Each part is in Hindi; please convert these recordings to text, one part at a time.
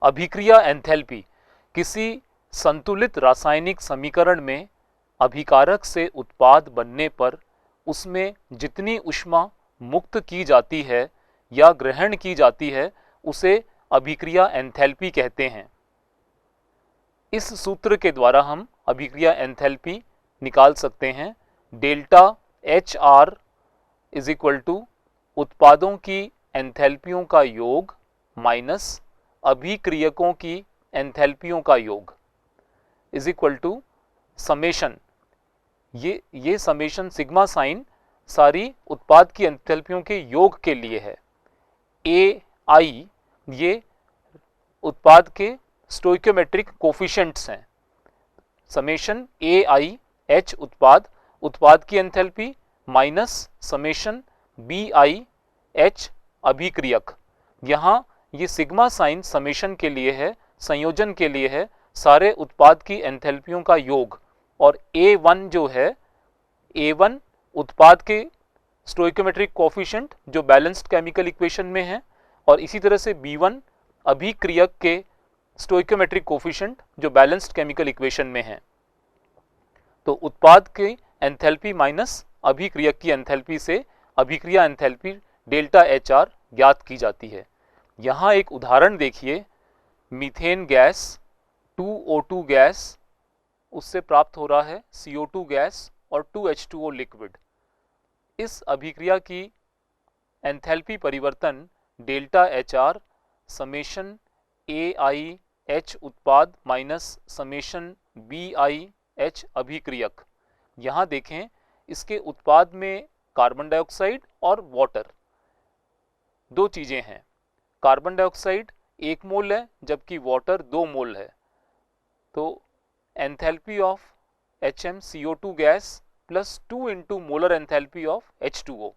अभिक्रिया एंथैल्पी किसी संतुलित रासायनिक समीकरण में अभिकारक से उत्पाद बनने पर उसमें जितनी ऊष्मा मुक्त की जाती है या ग्रहण की जाती है उसे अभिक्रिया एंथैल्पी कहते हैं। इस सूत्र के द्वारा हम अभिक्रिया एंथैल्पी निकाल सकते हैं। Delta H R is equal to उत्पादों की एंथैल्पियों का योग माइनस अभिक्रियकों की एंथैल्पियों का योग इज इक्वल टू समेशन, ये समेशन सिग्मा साइन सारी उत्पाद की एंथैल्पियों के योग के लिए है। ए आई ये उत्पाद के स्टोइकियोमेट्रिक कोफिशिएंट्स हैं। समेशन ए आई एच उत्पाद की enthalpy minus summation b i H अभिक्रियक। यहाँ ये सिग्मा साइन समेशन के लिए है, संयोजन के लिए है सारे उत्पाद की एंथैल्पियों का योग। और A1 जो है, A1 उत्पाद के स्टोइकियोमेट्रिक कोफिशिएंट जो बैलेंस्ड केमिकल इक्वेशन में है, और इसी तरह से B1 अभिक्रियक के स्टोइकियोमेट्रिक कोफिशिएंट जो बैलेंस्ड केमिकल इक्वेशन में है। तो उत्पाद के एंथैल्पी माइनस अभिक्रियक की एंथैल्पी से अभिक्रिया एंथैल्पी डेल्टा एच आर ज्ञात की जाती है। यहाँ एक उदाहरण देखिए, मीथेन गैस 2O2 गैस उससे प्राप्त हो रहा है CO2 गैस और 2H2O लिक्विड। इस अभिक्रिया की एंथैल्पी परिवर्तन delta H R summation a i H उत्पाद minus summation b i H अभिक्रियक। यहाँ देखें, इसके उत्पाद में कार्बन डाइऑक्साइड और वाटर दो चीजें हैं। कार्बन डाइऑक्साइड 1 मोल है जबकि वाटर 2 मोल है। तो enthalpy of HMCO2 gas plus 2 into molar enthalpy of H2O।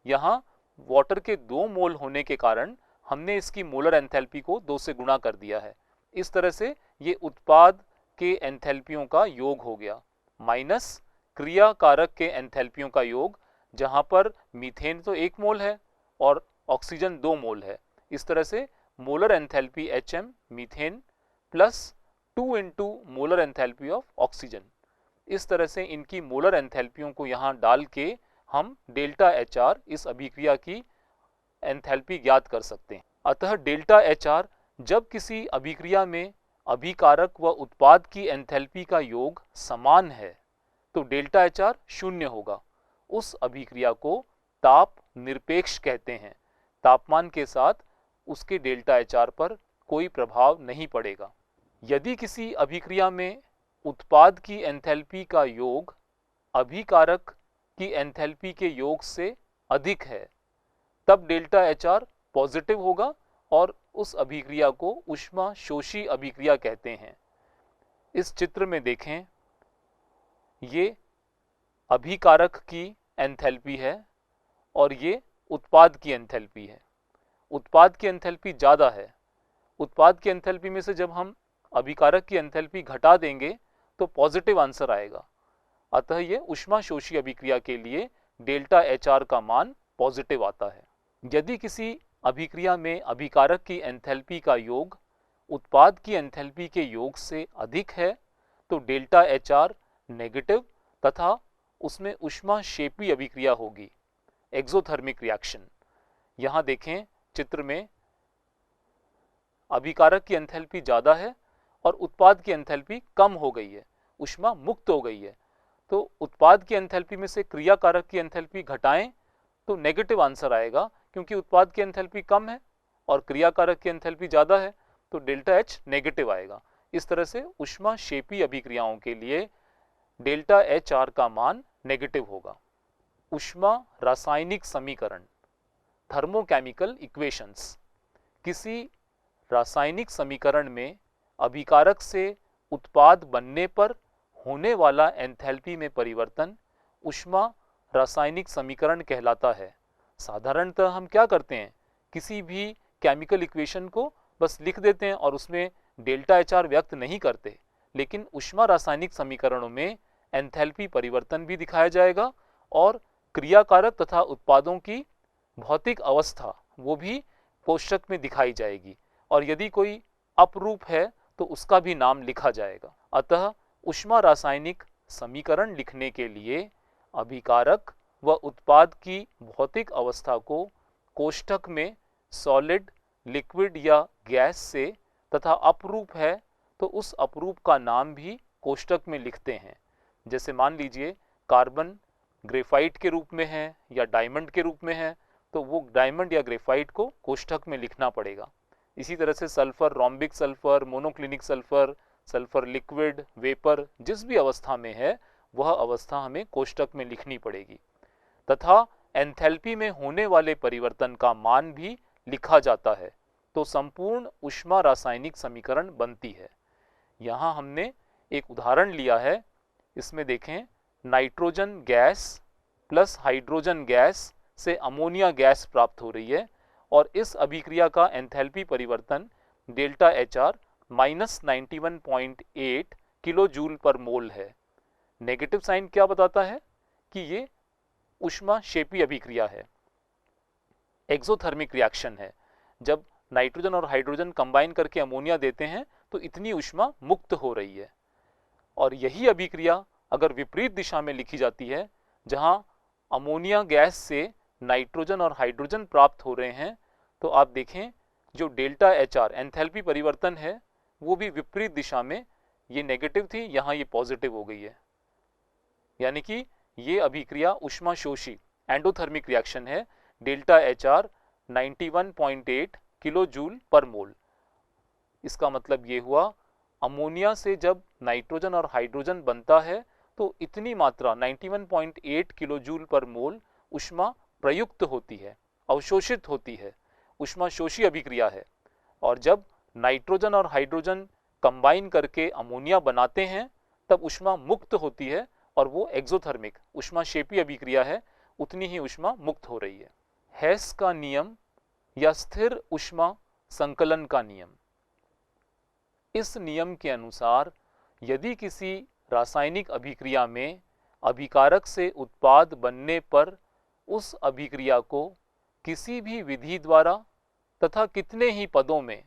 यहाँ वाटर के 2 मोल होने के कारण हमने इसकी मोलर एंथैल्पी को 2 से गुणा कर दिया है। इस तरह से ये उत्पाद के एंथैल्पियों का योग हो गया माइनस क्रिया कारक के एंथैल्पियों का योग, जहाँ पर मीथेन तो 1 मोल है और ऑक्सीजन 2 मोल है। इस तरह से molar enthalpy HM methane plus 2 into molar enthalpy of oxygen. इस तरह से इनकी मोलर एंथैल्पियों को यहाँ डाल के हम डेल्टा एच आर इस अभिक्रिया की एंथैल्पी ज्ञात कर सकते हैं। अतः डेल्टा एच आर जब किसी अभिक्रिया में अभिकारक व उत्पाद की एंथैल्पी का योग समान है तो डेल्टा एच आर 0 होगा। उस अभिक्रिया को ताप निरपेक्ष कहते हैं। तापमान के साथ उसके डेल्टा एच आर पर कोई प्रभाव नहीं पड़ेगा। यदि किसी अभिक्रिया में उत्पाद की एंथैल्पी का योग अभिकारक की एंथैल्पी के योग से अधिक है तब डेल्टा एच आर पॉजिटिव होगा और उस अभिक्रिया को ऊष्मा शोषी अभिक्रिया कहते हैं। इस चित्र में देखें, ये अभिकारक की एंथैल्पी है और ये उत्पाद की एंथैल्पी है। उत्पाद की एंथैल्पी ज़्यादा है। उत्पाद की एंथैल्पी में से जब हम अभिकारक की एंथैल्पी घटा देंगे तो पॉजिटिव आंसर आएगा। अतः ये ऊष्मा शोषी अभिक्रिया के लिए डेल्टा एच आर का मान पॉजिटिव आता है। यदि किसी अभिक्रिया में अभिकारक की एंथैल्पी का योग उत्पाद की एंथैल्पी के योग से अधिक है तो डेल्टा एच आर नेगेटिव तथा उसमें ऊष्मा क्षेपी अभिक्रिया होगी, एक्सोथर्मिक रिएक्शन। यहाँ देखें चित्र में, अभिकारक की एंथैल्पी ज़्यादा है और उत्पाद की एंथैल्पी कम हो गई है, ऊष्मा मुक्त हो गई है। तो उत्पाद की एंथैल्पी में से क्रियाकारक की एंथैल्पी घटाएं तो नेगेटिव आंसर आएगा, क्योंकि उत्पाद की एंथैल्पी कम है और क्रियाकारक की एंथैल्पी ज़्यादा है तो डेल्टा एच नेगेटिव आएगा। इस तरह से ऊष्मा क्षेपी अभिक्रियाओं के लिए डेल्टा एच आर का मान नेगेटिव होगा। ऊष्मा रासायनिक समीकरण, थर्मोकेमिकल इक्वेशंस। किसी रासायनिक समीकरण में अभिकारक से उत्पाद बनने पर होने वाला एंथैल्पी में परिवर्तन ऊष्मा रासायनिक समीकरण कहलाता है। साधारणतः हम क्या करते हैं, किसी भी केमिकल इक्वेशन को बस लिख देते हैं और उसमें डेल्टा एच आर व्यक्त नहीं करते, लेकिन ऊष्मा रासायनिक समीकरणों में एंथैल्पी परिवर्तन भी दिखाया जाएगा और क्रियाकारक तथा उत्पादों की भौतिक अवस्था वो भी कोष्ठक में दिखाई जाएगी। और यदि कोई अपरूप है तो उसका भी नाम लिखा जाएगा। अतः ऊष्मा रासायनिक समीकरण लिखने के लिए अभिकारक व उत्पाद की भौतिक अवस्था को कोष्ठक में सॉलिड, लिक्विड या गैस से तथा अपरूप है तो उस अपरूप का नाम भी कोष्ठक में लिखते हैं। जैसे मान लीजिए कार्बन ग्रेफाइट के रूप में है या डायमंड के रूप में है तो वो डायमंड या ग्रेफाइट को कोष्ठक में लिखना पड़ेगा। इसी तरह से sulphur, rhombic sulphur, monoclinic sulphur, sulphur liquid, vapour जिस भी अवस्था में है वह अवस्था हमें कोष्ठक में लिखनी पड़ेगी तथा एंथैल्पी में होने वाले परिवर्तन का मान भी लिखा जाता है तो संपूर्ण ऊष्मा रासायनिक समीकरण बनती है। यहाँ हमने एक उदाहरण लिया है, इसमें देखें nitrogen gas plus hydrogen gas से अमोनिया गैस प्राप्त हो रही है और इस अभिक्रिया का एंथैल्पी परिवर्तन delta HR minus 91.8 kilo joule per mole है। नेगेटिव साइन क्या बताता है कि ये ऊष्मा क्षेपी अभिक्रिया है, एक्सोथर्मिक रिएक्शन है। जब नाइट्रोजन और हाइड्रोजन कंबाइन करके अमोनिया देते हैं तो इतनी ऊष्मा मुक्त हो रही है। और यही अभिक्रिया अगर विपरीत दिशा में लिखी जाती है जहां अमोनिया गैस से नाइट्रोजन और हाइड्रोजन प्राप्त हो रहे हैं तो आप देखें जो डेल्टा HR एंथैल्पी परिवर्तन है वो भी विपरीत दिशा में, ये नेगेटिव थी यहाँ ये पॉजिटिव हो गई है, यानी कि ये अभिक्रिया ऊष्मा शोषी एंडोथर्मिक रिएक्शन है। Delta HR 91.8 kilo joule per mole. इसका मतलब ये हुआ अमोनिया से जब नाइट्रोजन और हाइड्रोजन बनता है तो इतनी मात्रा 91.8 किलो जूल पर मोल ऊष्मा प्रयुक्त होती है, अवशोषित होती है, ऊष्मा शोषी अभिक्रिया है। और जब नाइट्रोजन और हाइड्रोजन कंबाइन करके अमोनिया बनाते हैं तब ऊष्मा मुक्त होती है और वो एक्सोथर्मिक ऊष्मा क्षेपी अभिक्रिया है, उतनी ही ऊष्मा मुक्त हो रही है। हेस का नियम या स्थिर ऊष्मा संकलन का नियम। इस नियम के अनुसार यदि किसी रासायनिक अभिक्रिया में अभिकारक से उत्पाद बनने पर उस अभिक्रिया को किसी भी विधि द्वारा तथा कितने ही पदों में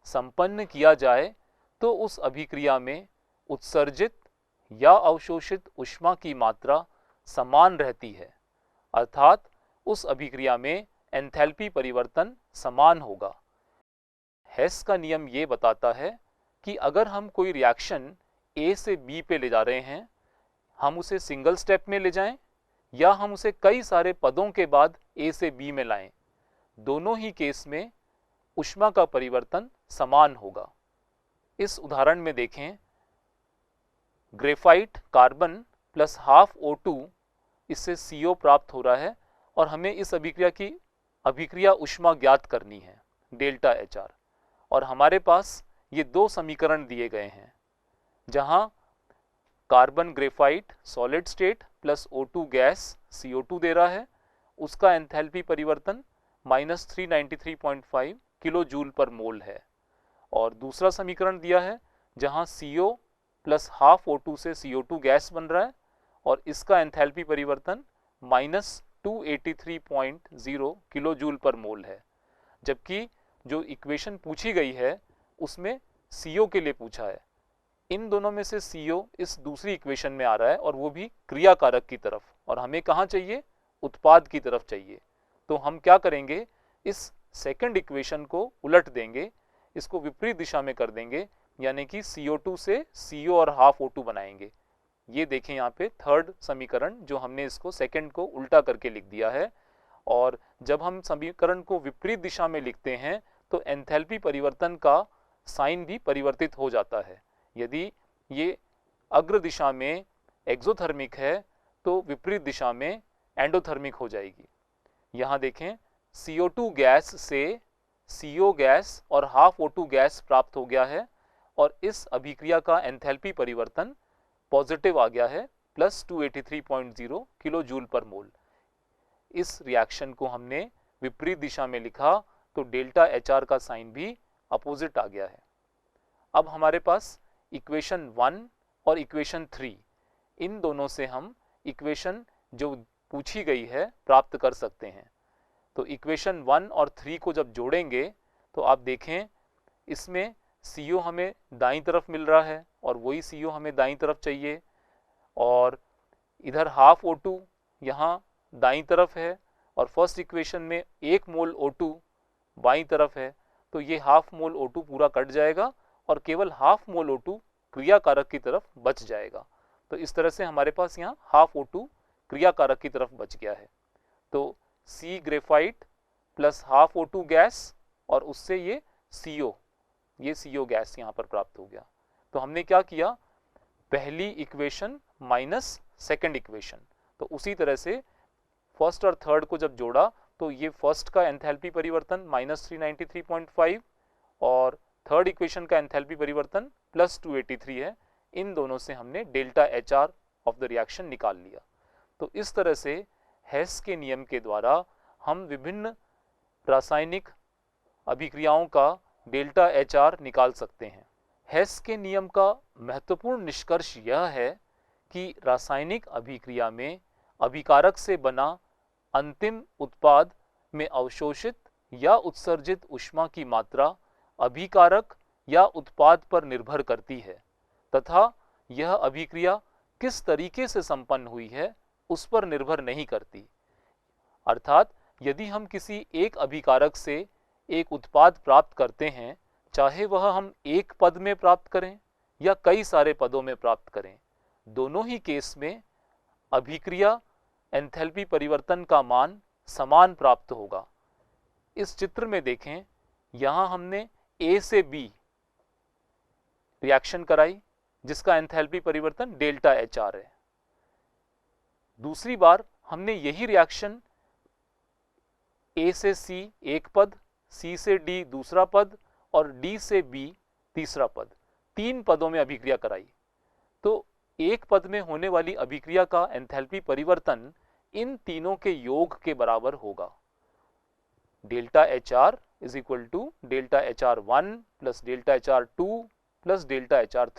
संपन्न किया जाए तो उस अभिक्रिया में उत्सर्जित या अवशोषित ऊष्मा की मात्रा समान रहती है, अर्थात उस अभिक्रिया में एंथैल्पी परिवर्तन समान होगा। हेस का नियम ये बताता है कि अगर हम कोई रिएक्शन A से B पे ले जा रहे हैं, हम उसे सिंगल स्टेप में ले जाएं या हम उसे कई सारे पदों के बाद A से B में लाएं, दोनों ही केस में ऊष्मा का परिवर्तन समान होगा। इस उदाहरण में देखें graphite carbon plus half O2, इससे CO प्राप्त हो रहा है और हमें इस अभिक्रिया की अभिक्रिया ऊष्मा ज्ञात करनी है डेल्टा HR। और हमारे पास ये दो समीकरण दिए गए हैं जहां carbon graphite solid state plus O2 gas CO2 दे रहा है, उसका एंथैल्पी परिवर्तन minus 393.5 kilo joule per mole है। और दूसरा समीकरण दिया है जहां CO प्लस हाफ O2 से CO2 गैस बन रहा है और इसका एंथैल्पी परिवर्तन minus 283.0 kilo joule per mole है। जबकि जो इक्वेशन पूछी गई है उसमें CO के लिए पूछा है। इन दोनों में से CO इस दूसरी इक्वेशन में आ रहा है और वो भी क्रियाकारक की तरफ, और हमें कहाँ चाहिए, उत्पाद की तरफ चाहिए। तो हम क्या करेंगे, इस सेकंड इक्वेशन को उलट देंगे, इसको विपरीत दिशा में कर देंगे, यानी कि CO2 से CO और हाफ O2 बनाएंगे। ये देखें यहाँ पे थर्ड समीकरण जो हमने इसको सेकंड को उल्टा करके लिख दिया है। और जब हम समीकरण को विपरीत दिशा में लिखते हैं तो एंथैल्पी परिवर्तन का साइन भी परिवर्तित हो जाता है। यदि ये अग्र दिशा में एक्सोथर्मिक है तो विपरीत दिशा में एंडोथर्मिक हो जाएगी। यहाँ देखें CO2 गैस से CO गैस और हाफ O2 गैस प्राप्त हो गया है और इस अभिक्रिया का एंथैल्पी परिवर्तन पॉजिटिव आ गया है प्लस 283.0 किलो जूल पर मोल। इस रिएक्शन को हमने विपरीत दिशा में लिखा तो डेल्टा HR का साइन भी अपोजिट आ गया है। अब हमारे पास इक्वेशन 1 और इक्वेशन 3, इन दोनों से हम इक्वेशन जो पूछी गई है प्राप्त कर सकते हैं। तो इक्वेशन 1 और 3 को जब जोड़ेंगे तो आप देखें इसमें CO हमें दाईं तरफ मिल रहा है और वही CO हमें दाईं तरफ चाहिए, और इधर हाफ O2 यहाँ दाईं तरफ है और फर्स्ट इक्वेशन में 1 मोल O2 बाईं तरफ है, तो ये हाफ मोल O2 पूरा कट जाएगा और केवल हाफ मोल O2 क्रियाकारक की तरफ बच जाएगा। तो इस तरह से हमारे पास यहाँ हाफ O2 क्रियाकारक की तरफ बच गया है। तो C graphite plus half O2 gas और उससे ये CO गैस यहाँ पर प्राप्त हो गया। तो हमने क्या किया, पहली इक्वेशन माइनस सेकंड इक्वेशन, तो उसी तरह से फर्स्ट और थर्ड को जब जोड़ा तो ये फर्स्ट का एंथैल्पी परिवर्तन -393.5 और थर्ड इक्वेशन का एंथैल्पी परिवर्तन +283 है। इन दोनों से हमने delta HR of the reaction निकाल लिया। तो इस तरह से हेस के नियम के द्वारा हम विभिन्न रासायनिक अभिक्रियाओं का डेल्टा HR निकाल सकते हैं। हेस के नियम का महत्वपूर्ण निष्कर्ष यह है कि रासायनिक अभिक्रिया में अभिकारक से बना अंतिम उत्पाद में अवशोषित या उत्सर्जित ऊष्मा की मात्रा अभिकारक या उत्पाद पर निर्भर करती है तथा यह अभिक्रिया किस तरीके से संपन्न हुई है उस पर निर्भर नहीं करती। अर्थात यदि हम किसी एक अभिकारक से एक उत्पाद प्राप्त करते हैं, चाहे वह हम एक पद में प्राप्त करें या कई सारे पदों में प्राप्त करें, दोनों ही केस में अभिक्रिया एंथैल्पी परिवर्तन का मान समान प्राप्त होगा। इस चित्र में देखें, यहां हमने A से B रिएक्शन कराई जिसका एंथैल्पी परिवर्तन डेल्टा HR है। दूसरी बार हमने यही रिएक्शन A से C एक पद, C से D दूसरा पद और D से B तीसरा पद, 3 पदों में अभिक्रिया कराई। तो एक पद में होने वाली अभिक्रिया का एंथैल्पी परिवर्तन इन तीनों के योग के बराबर होगा। Delta HR is equal to delta HR1 plus delta HR2 plus delta HR3।